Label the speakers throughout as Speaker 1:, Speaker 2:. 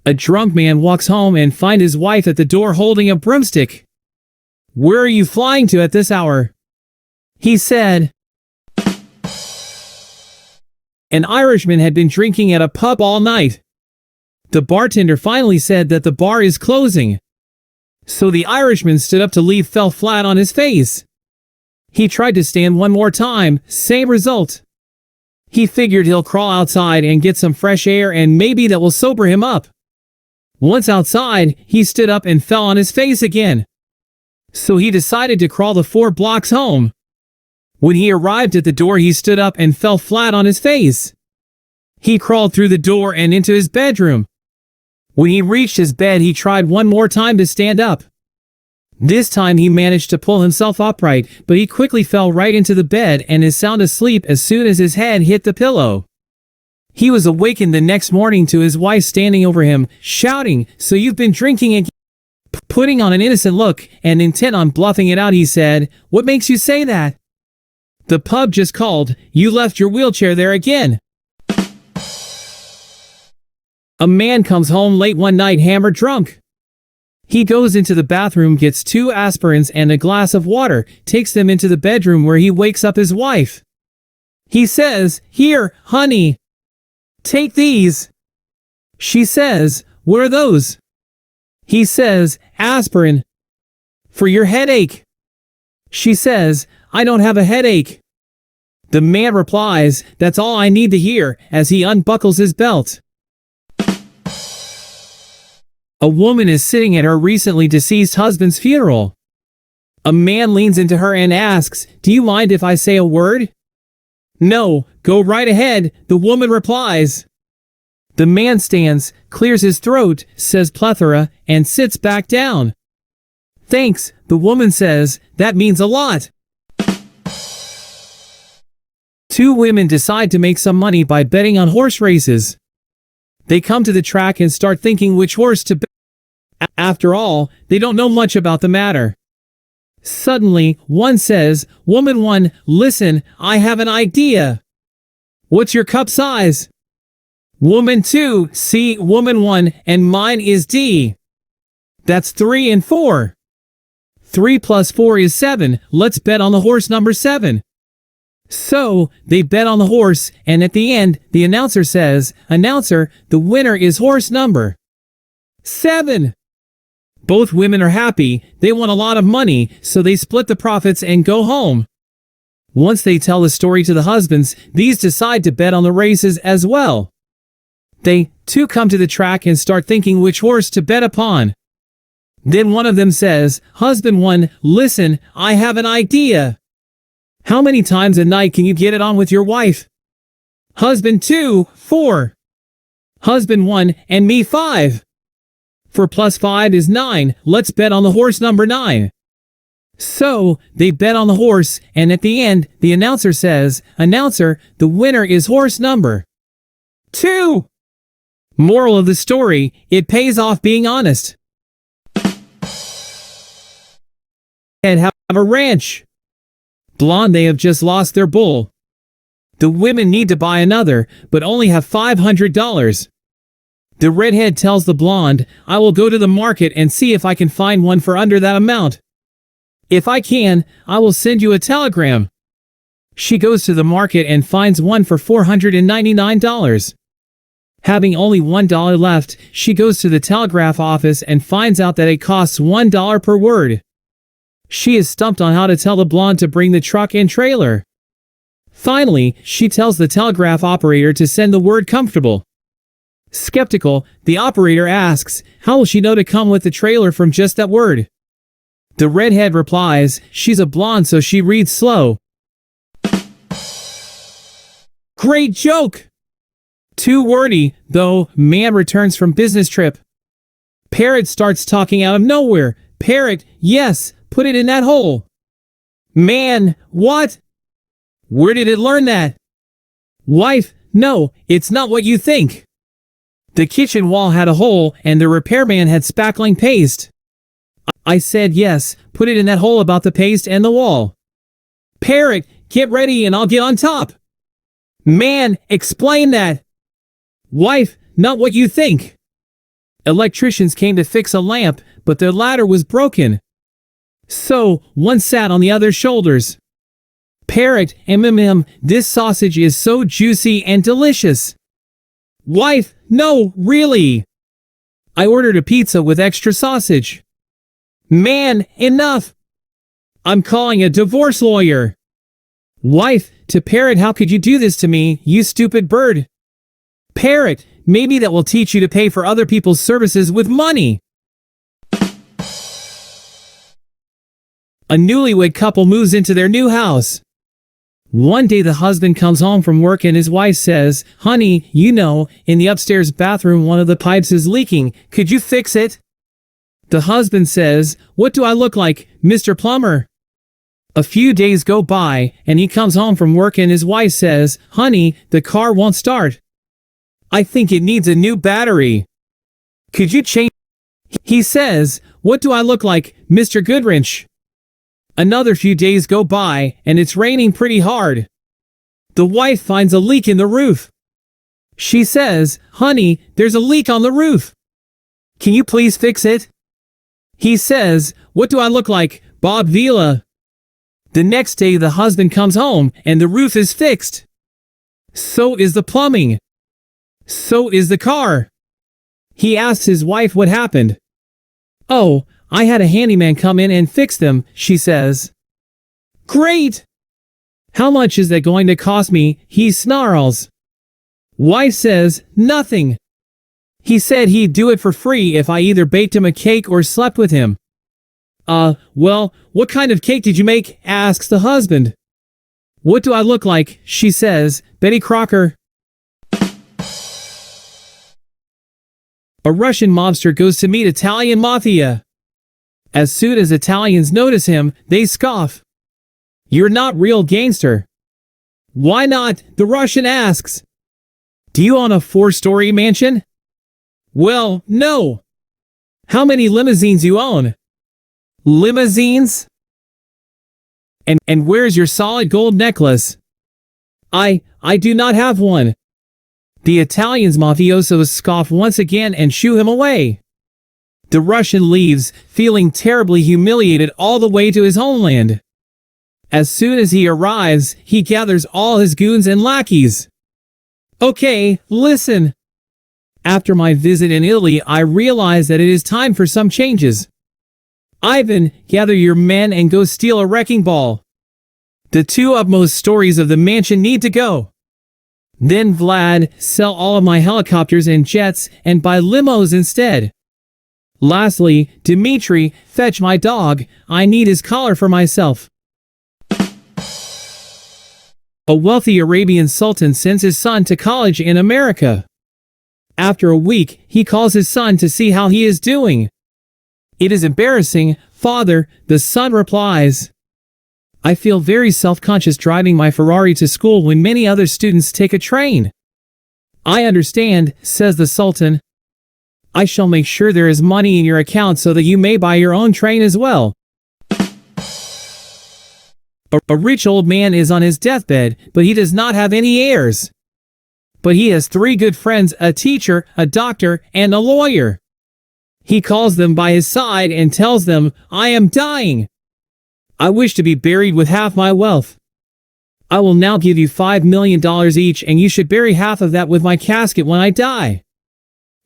Speaker 1: A drunk man walks home and finds his wife at the door holding a broomstick. "Where are you flying to at this hour?" he said. An Irishman had been drinking at a pub all night. The bartender finally said that the bar is closing. So the Irishman stood up to leave, fell flat on his face. He tried to stand one more time, same result. He figured he'll crawl outside and get some fresh air and maybe that will sober him up. Once outside, he stood up and fell on his face again. So he decided to crawl the 4 blocks home. When he arrived at the door, he stood up and fell flat on his face. He crawled through the door and into his bedroom. When he reached his bed, he tried one more time to stand up. This time he managed to pull himself upright, but he quickly fell right into the bed and is sound asleep as soon as his head hit the pillow. He was awakened the next morning to his wife standing over him, shouting, "So you've been drinking again?" Putting on an innocent look and intent on bluffing it out, he said, "What makes you say that?" "The pub just called. You left your wheelchair there again." A man comes home late one night hammered drunk. He goes into the bathroom, gets 2 aspirins and a glass of water, takes them into the bedroom where he wakes up his wife. He says, "Here, honey. Take these." She says, "What are those?" He says, "Aspirin. For your headache." She says, "I don't have a headache." The man replies, "That's all I need to hear," as he unbuckles his belt. A woman is sitting at her recently deceased husband's funeral. A man leans into her and asks, "Do you mind if I say a word?" "No, go right ahead," the woman replies. The man stands, clears his throat, says plethora, and sits back down. "Thanks," the woman says, "that means a lot." 2 women decide to make some money by betting on horse races. They come to the track and start thinking which horse to bet. After all, they don't know much about the matter. Suddenly, one says, "Woman 1, listen, I have an idea." "What's your cup size?" "Woman 2, C, woman 1, and mine is D." "That's 3 and 4. 3 plus 4 is 7. Let's bet on the horse number 7. So, they bet on the horse, and at the end, the announcer says, "Announcer, the winner is horse number 7. Both women are happy. They won a lot of money, so they split the profits and go home. Once they tell the story to the husbands, these decide to bet on the races as well. They, too, come to the track and start thinking which horse to bet upon. Then one of them says, "Husband 1, listen, I have an idea. How many times a night can you get it on with your wife?" "Husband 2, 4. Husband 1, and me 5. 4 plus 5 is 9. Let's bet on the horse number 9. So, they bet on the horse, and at the end, the announcer says, "Announcer, the winner is horse number 2. Moral of the story, it pays off being honest. And have a ranch. Blonde, they have just lost their bull. The women need to buy another, but only have $500. The redhead tells the blonde, "I will go to the market and see if I can find one for under that amount. If I can, I will send you a telegram." She goes to the market and finds one for $499. Having only $1 left, she goes to the telegraph office and finds out that it costs $1 per word. She is stumped on how to tell the blonde to bring the truck and trailer. Finally, she tells the telegraph operator to send the word "comfortable." Skeptical, the operator asks, how will she know to come with the trailer from just that word? The redhead replies, she's a blonde so she reads slow. Great joke! Too wordy, though. Man returns from business trip. Parrot starts talking out of nowhere. Parrot, yes, put it in that hole. Man, what? Where did it learn that? Wife, no, it's not what you think. The kitchen wall had a hole and the repairman had spackling paste. I said yes, put it in that hole about the paste and the wall. Parrot, get ready and I'll get on top. Man, explain that. Wife, not what you think. Electricians came to fix a lamp, but their ladder was broken. So, one sat on the other's shoulders. Parrot, this sausage is so juicy and delicious. Wife, no, really. I ordered a pizza with extra sausage. Man, enough. I'm calling a divorce lawyer. Wife, to Parrot, how could you do this to me, you stupid bird? Parrot, maybe that will teach you to pay for other people's services with money. A newlywed couple moves into their new house. One day the husband comes home from work and his wife says, "Honey, you know, in the upstairs bathroom one of the pipes is leaking. Could you fix it?" The husband says, "What do I look like, Mr. Plumber?" A few days go by, and he comes home from work and his wife says, "Honey, the car won't start. I think it needs a new battery. Could you change?" He says, "What do I look like, Mr. Goodwrench?" Another few days go by, and it's raining pretty hard. The wife finds a leak in the roof. She says, "Honey, there's a leak on the roof. Can you please fix it?" He says, "What do I look like, Bob Vila?" The next day the husband comes home, and the roof is fixed. So is the plumbing. So is the car. He asks his wife what happened. "Oh, I had a handyman come in and fix them," she says. "Great! How much is that going to cost me?" he snarls. Wife says, "Nothing. He said he'd do it for free if I either baked him a cake or slept with him." Well, what kind of cake did you make?" asks the husband. "What do I look like?" she says, "Betty Crocker." A Russian mobster goes to meet Italian mafia. As soon as Italians notice him, they scoff. "You're not real gangster." "Why not?" the Russian asks. "Do you own a 4-story mansion?" "Well, no." "How many limousines you own?" "Limousines?" And where's your solid gold necklace?" I do not have one." The Italians mafiosos scoff once again and shoo him away. The Russian leaves, feeling terribly humiliated all the way to his homeland. As soon as he arrives, he gathers all his goons and lackeys. "Okay, listen. After my visit in Italy, I realized that it is time for some changes. Ivan, gather your men and go steal a wrecking ball. The 2 upmost stories of the mansion need to go. Then Vlad, sell all of my helicopters and jets and buy limos instead. Lastly, Dmitri, fetch my dog. I need his collar for myself." A wealthy Arabian sultan sends his son to college in America. After a week, he calls his son to see how he is doing. "It is embarrassing, father," the son replies. "I feel very self-conscious driving my Ferrari to school when many other students take a train." "I understand," says the sultan. "I shall make sure there is money in your account so that you may buy your own train as well." A rich old man is on his deathbed, but he does not have any heirs. But he has 3 good friends, a teacher, a doctor, and a lawyer. He calls them by his side and tells them, "I am dying. I wish to be buried with half my wealth. I will now give you $5 million each, and you should bury half of that with my casket when I die."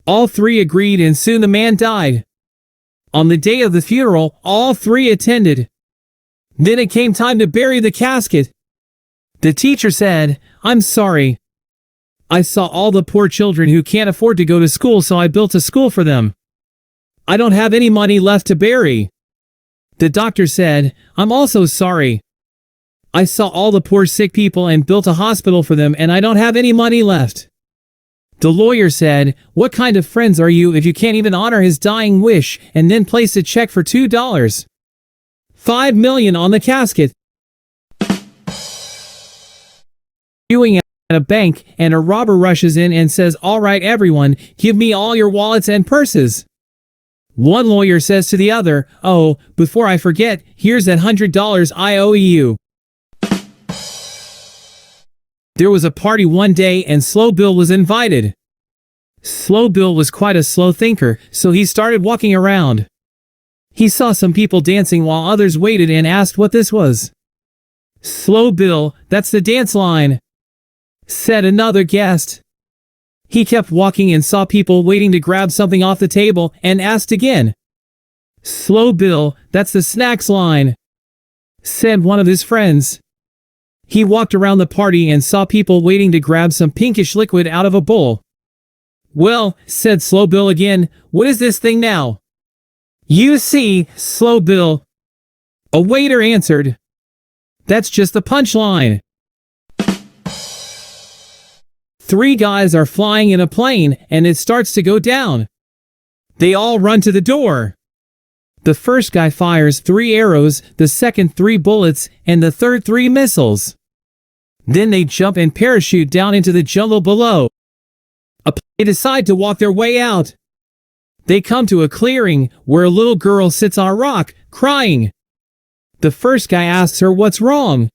Speaker 1: All 3 agreed, and soon the man died. On the day of the funeral, all 3 attended. Then it came time to bury the casket. The teacher said, "I'm sorry. I saw all the poor children who can't afford to go to school, so I built a school for them. I don't have any money left to bury." The doctor said, "I'm also sorry. I saw all the poor sick people and built a hospital for them, and I don't have any money left." The lawyer said, "What kind of friends are you if you can't even honor his dying wish and then place a check for $2? $5 million on the casket?" Queuing at a bank, and a robber rushes in and says, "All right, everyone, give me all your wallets and purses." One lawyer says to the other, "Oh, before I forget, here's that $100 I owe you." There was a party one day and Slow Bill was invited. Slow Bill was quite a slow thinker, so he started walking around. He saw some people dancing while others waited and asked what this was. "Slow Bill, that's the dance line," said another guest. He kept walking and saw people waiting to grab something off the table and asked again. "Slow Bill, that's the snacks line," said one of his friends. He walked around the party and saw people waiting to grab some pinkish liquid out of a bowl. "Well," said Slow Bill again, "what is this thing now?" "You see, Slow Bill," a waiter answered, "that's just the punchline." Three guys are flying in a plane and it starts to go down. They all run to the door. The first guy fires 3 arrows, the second 3 bullets, and the third 3 missiles. Then they jump and parachute down into the jungle below. They decide to walk their way out. They come to a clearing where a little girl sits on a rock, crying. The first guy asks her what's wrong.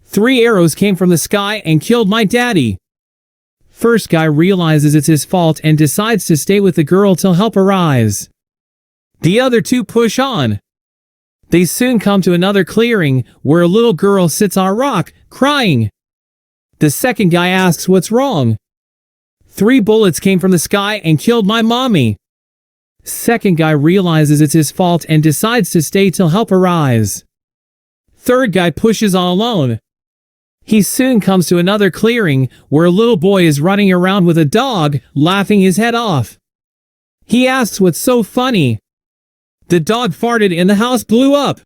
Speaker 1: "3 arrows came from the sky and killed my daddy." First guy realizes it's his fault and decides to stay with the girl till help arrives. The other 2 push on. They soon come to another clearing where a little girl sits on a rock, crying. The second guy asks what's wrong. "3 bullets came from the sky and killed my mommy." Second guy realizes it's his fault and decides to stay till help arrives. Third guy pushes on alone. He soon comes to another clearing where a little boy is running around with a dog, laughing his head off. He asks what's so funny. "The dog farted and the house blew up."